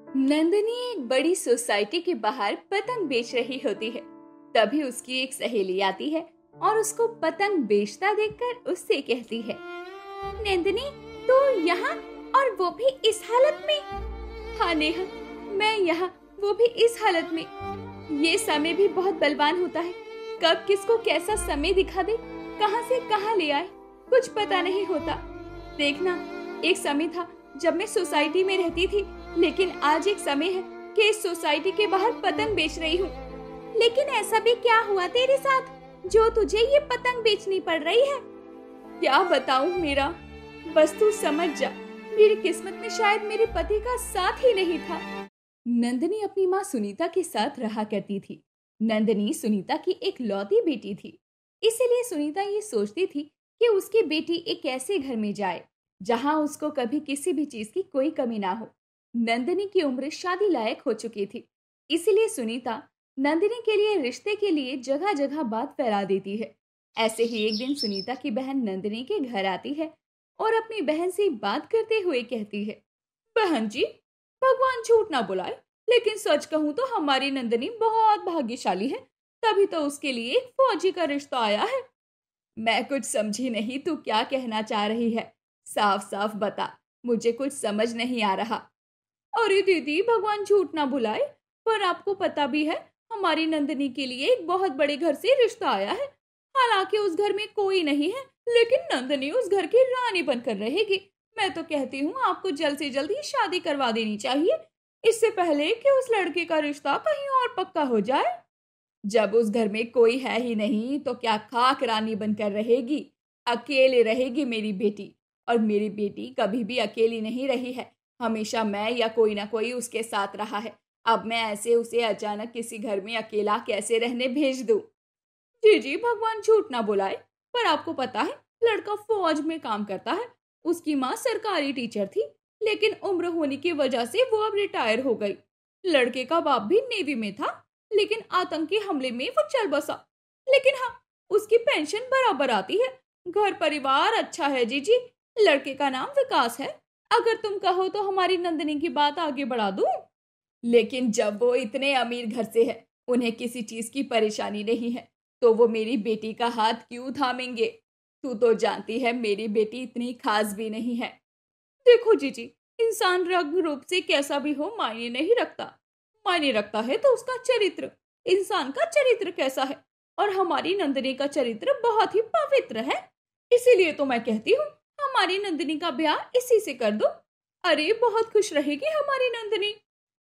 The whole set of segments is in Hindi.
नंदिनी एक बड़ी सोसाइटी के बाहर पतंग बेच रही होती है। तभी उसकी एक सहेली आती है और उसको पतंग बेचता देखकर उससे कहती है, नंदिनी, तू यहाँ, और वो भी इस हालत में। हाँ नेहा, मैं यहाँ, वो भी इस हालत में। ये समय भी बहुत बलवान होता है, कब किसको कैसा समय दिखा दे, कहाँ से कहाँ ले आए, कुछ पता नहीं होता। देखना, एक समय था जब मैं सोसाइटी में रहती थी, लेकिन आज एक समय है कि इस सोसाइटी के बाहर पतंग बेच रही हूँ। लेकिन ऐसा भी क्या हुआ तेरे साथ जो तुझे ये पतंग बेचनी पड़ रही है? क्या बताऊं मेरा, बस तू समझ जा, मेरी किस्मत में शायद मेरे पति का साथ ही नहीं था। नंदिनी अपनी माँ सुनीता के साथ रहा करती थी। नंदिनी सुनीता की एक लौती बेटी थी, इसीलिए सुनीता ये सोचती थी कि उसकी बेटी एक ऐसे घर में जाए जहाँ उसको कभी किसी भी चीज की कोई कमी ना हो। नंदिनी की उम्र शादी लायक हो चुकी थी, इसीलिए सुनीता नंदिनी के लिए रिश्ते के लिए जगह जगह बात फैला देती है। ऐसे ही एक दिन सुनीता की बहन नंदिनी के घर आती है और अपनी बहन से बात करते हुए कहती है, बहन जी, भगवान झूठ ना बुलाए, लेकिन सच कहूँ तो हमारी नंदिनी बहुत भाग्यशाली है, तभी तो उसके लिए एक फौजी का रिश्ता आया है। मैं कुछ समझी नहीं, तू क्या कहना चाह रही है? साफ साफ बता, मुझे कुछ समझ नहीं आ रहा। अरे दीदी, भगवान झूठ ना बुलाए, पर आपको पता भी है हमारी नंदिनी के लिए एक बहुत बड़े घर से रिश्ता आया है। हालांकि उस घर में कोई नहीं है, लेकिन नंदिनी उस घर की रानी बनकर रहेगी। मैं तो कहती हूँ आपको जल्द से जल्द ही शादी करवा देनी चाहिए, इससे पहले कि उस लड़के का रिश्ता कहीं और पक्का हो जाए। जब उस घर में कोई है ही नहीं तो क्या खाक रानी बनकर रहेगी? अकेले रहेगी मेरी बेटी, और मेरी बेटी कभी भी अकेली नहीं रही है, हमेशा मैं या कोई ना कोई उसके साथ रहा है। अब मैं ऐसे उसे अचानक किसी घर में अकेला कैसे रहने भेज दूं? जी जी, भगवान झूठ ना बुलाए, पर आपको पता है लड़का फौज में काम करता है। उसकी माँ सरकारी टीचर थी, लेकिन उम्र होने की वजह से वो अब रिटायर हो गई। लड़के का बाप भी नेवी में था, लेकिन आतंकी हमले में वो चल बसा। लेकिन हाँ, उसकी पेंशन बराबर आती है। घर परिवार अच्छा है जी। लड़के का नाम विकास है। अगर तुम कहो तो हमारी नंदिनी की बात आगे बढ़ा दूं। लेकिन जब वो इतने अमीर घर से है, उन्हें किसी चीज की परेशानी नहीं है, तो वो मेरी बेटी का हाथ क्यों थामेंगे? तू तो जानती है मेरी बेटी इतनी खास भी नहीं है। देखो जीजी, इंसान रंग रूप से कैसा भी हो मायने नहीं रखता, मायने रखता है तो उसका चरित्र, इंसान का चरित्र कैसा है। और हमारी नंदिनी का चरित्र बहुत ही पवित्र है, इसीलिए तो मैं कहती हूँ हमारी नंदिनी का ब्याह इसी से कर दो। अरे बहुत खुश रहेगी हमारी नंदिनी।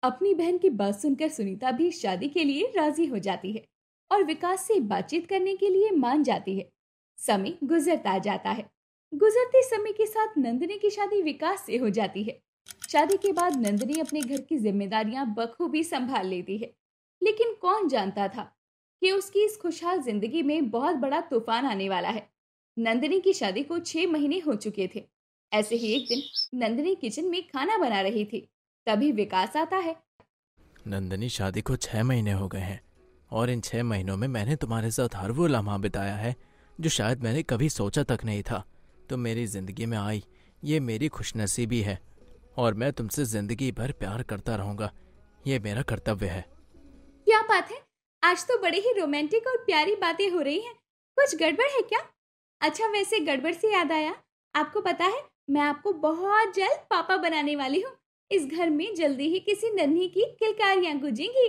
अपनी बहन की बात सुनकर सुनीता भी शादी के लिए राजी हो जाती है और विकास से बातचीत करने के लिए मान जाती है। समय गुजरता जाता है। गुजरते समय के साथ नंदिनी की शादी विकास से हो जाती है। शादी के बाद नंदिनी अपने घर की जिम्मेदारियां बखूबी संभाल लेती है, लेकिन कौन जानता था कि उसकी इस खुशहाल जिंदगी में बहुत बड़ा तूफान आने वाला है। नंदिनी की शादी को 6 महीने हो चुके थे। ऐसे ही एक दिन नंदिनी किचन में खाना बना रही थी, तभी विकास आता है। नंदिनी, शादी को 6 महीने हो गए हैं और इन 6 महीनों में मैंने तुम्हारे साथ हर वो लम्हा बिताया है जो शायद मैंने कभी सोचा तक नहीं था। तुम मेरी जिंदगी में आई, ये मेरी खुशनसीबी है और मैं तुमसे जिंदगी भर प्यार करता रहूंगा, ये मेरा कर्तव्य है। क्या बात है, आज तो बड़े ही रोमांटिक और प्यारी बातें हो रही हैं। कुछ गड़बड़ है क्या? अच्छा, वैसे गड़बड़ से याद आया, आपको पता है मैं आपको बहुत जल्द पापा बनाने वाली हूँ। इस घर में जल्दी ही किसी नन्ही की किलकारियां गूंजेंगी।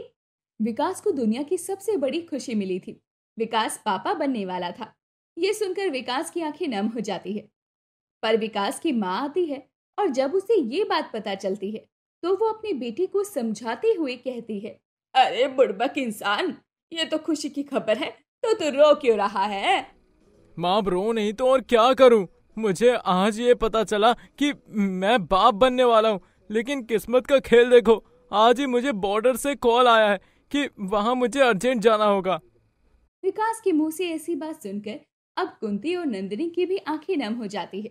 विकास को दुनिया की सबसे बड़ी खुशी मिली थी। विकास पापा बनने वाला था। ये सुनकर विकास की आंखें नम हो जाती है। पर विकास की माँ आती है और जब उसे ये बात पता चलती है तो वो अपनी बेटी को समझाते हुए कहती है, अरे बुड़बक इंसान, ये तो खुशी की खबर है, तो तू रो क्यों रहा है? माँ, रो नहीं तो और क्या करूं? मुझे आज ये पता चला कि मैं बाप बनने वाला हूँ, लेकिन किस्मत का खेल देखो, आज ही मुझे बॉर्डर से कॉल आया है कि वहां मुझे अर्जेंट जाना होगा। विकास के मुंह से ऐसी बात सुनकर अब कुंती और नंदिनी की भी आंखें नम हो जाती है,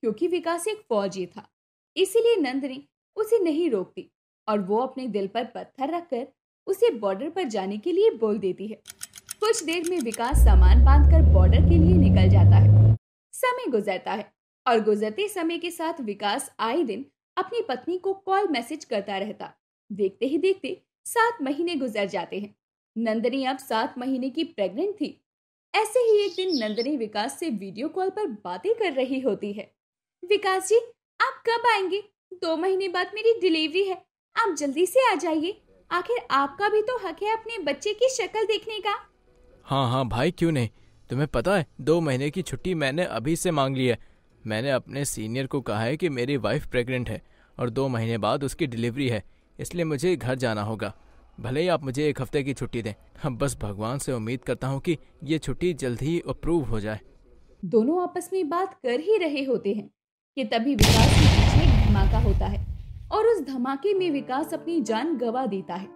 क्योंकि विकास एक फौजी था। इसीलिए नंदिनी उसे नहीं रोकती और वो अपने दिल पर पत्थर रखकर उसे बॉर्डर पर जाने के लिए बोल देती है। कुछ देर में विकास सामान बांधकर बॉर्डर के लिए निकल जाता है। समय गुजरता है और गुजरते समय के साथ विकास आए दिन अपनी पत्नी को कॉल मैसेज करता रहता। देखते ही देखते 7 महीने गुजर जाते हैं। नंदनी अब 7 महीने की प्रेग्नेंट थी। ऐसे ही एक दिन नंदनी विकास से वीडियो कॉल पर बातें कर रही होती है। विकास जी, आप कब आएंगे? 2 महीने बाद मेरी डिलीवरी है, आप जल्दी से आ जाइए। आखिर आपका भी तो हक है अपने बच्चे की शक्ल देखने का। हाँ हाँ भाई, क्यों नहीं। तुम्हें पता है 2 महीने की छुट्टी मैंने अभी से मांग ली है। मैंने अपने सीनियर को कहा है कि मेरी वाइफ प्रेग्नेंट है और 2 महीने बाद उसकी डिलीवरी है, इसलिए मुझे घर जाना होगा। भले ही आप मुझे 1 हफ्ते की छुट्टी दें। हम बस भगवान से उम्मीद करता हूँ कि ये छुट्टी जल्द ही अप्रूव हो जाए। दोनों आपस में बात कर ही रहे होते हैं कि तभी विकास के पीछे एक धमाका होता है और उस धमाके में विकास अपनी जान गंवा देता है।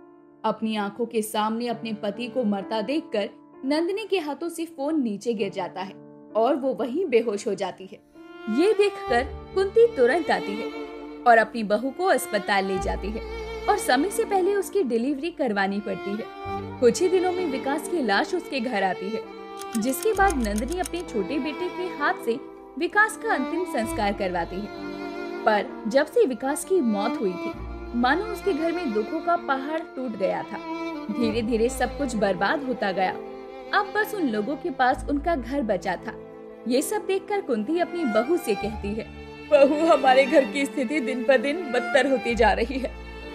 अपनी आंखों के सामने अपने पति को मरता देखकर नंदिनी के हाथों से फोन नीचे गिर जाता है और वो वहीं बेहोश हो जाती है। ये देखकर कुंती तुरंत आती है और अपनी बहू को अस्पताल ले जाती है और समय से पहले उसकी डिलीवरी करवानी पड़ती है। कुछ ही दिनों में विकास की लाश उसके घर आती है, जिसके बाद नंदिनी अपने छोटे बेटे के हाथ से विकास का अंतिम संस्कार करवाती है। पर जब से विकास की मौत हुई थी, मानो उसके घर में दुखों का पहाड़ टूट गया था। धीरे धीरे सब कुछ बर्बाद होता गया। अब बस उन लोगों के पास उनका घर बचा था। ये सब देखकर कुंती अपनी बहू से कहती है, बहू, हमारे घर की स्थिति दिन पर दिन बदतर होती जा रही है।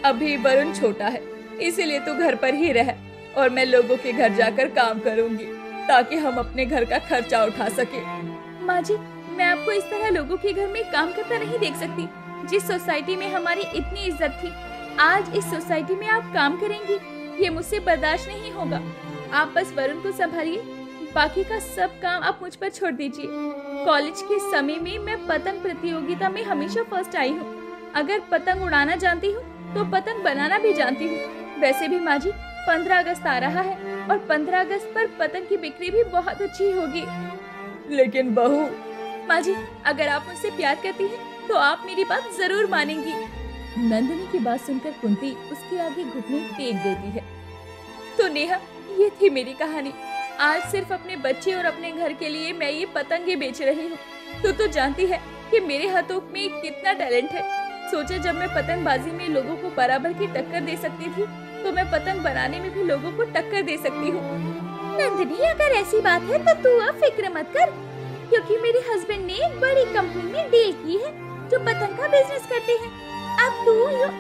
अभी वरुण छोटा है, इसीलिए तू घर पर ही रह और मैं लोगों के घर जाकर काम करूंगी ताकि हम अपने घर का खर्चा उठा सके। माँ जी, मैं आपको इस तरह लोगों के घर में काम करता नहीं देख सकती। जिस सोसाइटी में हमारी इतनी इज्जत थी, आज इस सोसाइटी में आप काम करेंगी, ये मुझसे बर्दाश्त नहीं होगा। आप बस वरुण को संभालिए, बाकी का सब काम आप मुझ पर छोड़ दीजिए। कॉलेज के समय में मैं पतंग प्रतियोगिता में हमेशा फर्स्ट आई हूँ। अगर पतंग उड़ाना जानती हूँ तो पतंग बनाना भी जानती हूँ। वैसे भी माँ जी, 15 अगस्त आ रहा है और 15 अगस्त पर पतंग की बिक्री भी बहुत अच्छी होगी। लेकिन बहू, माँ जी, अगर आप मुझसे प्यार करती हैं तो आप मेरी बात जरूर मानेंगी। नंदिनी की बात सुनकर कुंती उसके आगे घुटने टेक देती है। तो नेहा, ये थी मेरी कहानी। आज सिर्फ अपने बच्चे और अपने घर के लिए मैं ये पतंगे बेच रही हूँ। तो जानती है कि मेरे हाथों में कितना टैलेंट है। सोचा जब मैं पतंगबाजी में लोगों को बराबर की टक्कर दे सकती थी, तो मैं पतंग बनाने में भी लोगों को टक्कर दे सकती हूँ। नंदिनी, अगर ऐसी बात है तो तू अब फिक्र मत कर, क्योंकि मेरे हस्बैंड ने एक बड़ी कंपनी में डील की है जो पतंग का बिजनेस करते हैं। अब तू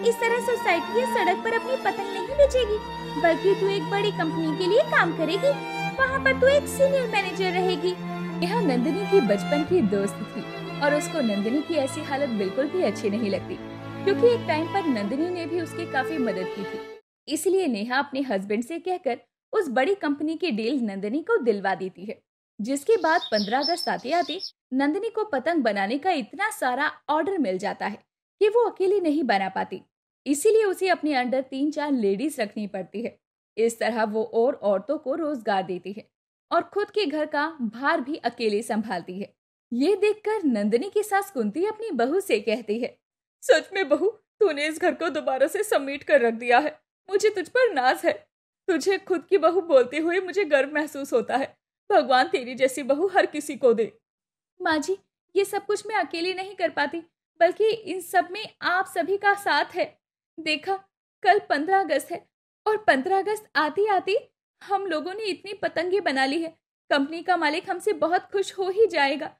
इस तरह सोसाइटी या सड़क पर अपनी पतंग नहीं बेचेगी, बल्कि तू एक बड़ी कंपनी के लिए काम करेगी। वहाँ पर तू एक सीनियर मैनेजर रहेगी। यह नंदिनी की बचपन की दोस्त थी और उसको नंदिनी की ऐसी हालत बिल्कुल भी अच्छी नहीं लगती, क्योंकि एक टाइम पर नंदिनी ने भी उसकी काफी मदद की थी। इसलिए नेहा अपने हस्बैंड से कहकर उस बड़ी कंपनी की डील नंदिनी को दिलवा देती है। जिसके बाद 15 अगस्त आते आते नंदिनी को पतंग बनाने का इतना सारा ऑर्डर मिल जाता है कि वो अकेली नहीं बना पाती। इसीलिए उसे अपने अंडर 3-4 लेडीज रखनी पड़ती है। इस तरह वो और औरतों को रोजगार देती है और खुद के घर का भार भी अकेले संभालती है। ये देखकर नंदिनी की सास कुंती अपनी बहू से कहती है, सच में बहू, तूने इस घर को दोबारा से समेट कर रख दिया है। मुझे तुझ पर नाज है। तुझे खुद की बहू बोलते हुए मुझे गर्व महसूस होता है। भगवान तेरी जैसी बहू हर किसी को दे। माँ जी, ये सब कुछ मैं अकेली नहीं कर पाती, बल्कि इन सब में आप सभी का साथ है। देखा, कल 15 अगस्त है और 15 अगस्त आती आती हम लोगों ने इतनी पतंगे बना ली है, कंपनी का मालिक हमसे बहुत खुश हो ही जाएगा।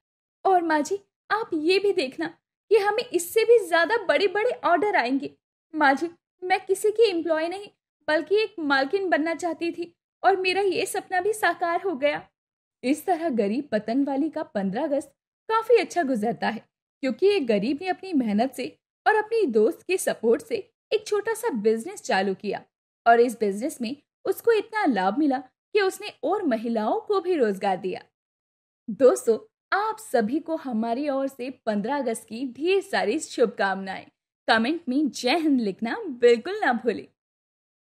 और माँ जी, आप ये भी देखना कि हमें इससे भी ज्यादा बड़े बड़े ऑर्डर आएंगे। माँ जी, मैं किसी की एम्प्लॉय नहीं, बल्कि एक मालकिन बनना चाहती थी और मेरा ये सपना भी साकार हो गया। इस तरह गरीब पतंग वाली का 15 अगस्त काफी अच्छा गुजरता है, क्योंकि एक गरीब ने अपनी मेहनत से और अपनी दोस्त के सपोर्ट से एक छोटा सा बिजनेस चालू किया और इस बिजनेस में उसको इतना लाभ मिला कि उसने और महिलाओं को भी रोजगार दिया। दोस्तों, आप सभी को हमारी ओर से 15 अगस्त की ढेर सारी शुभकामनाएं। कमेंट में जय हिंद लिखना बिल्कुल ना भूलें।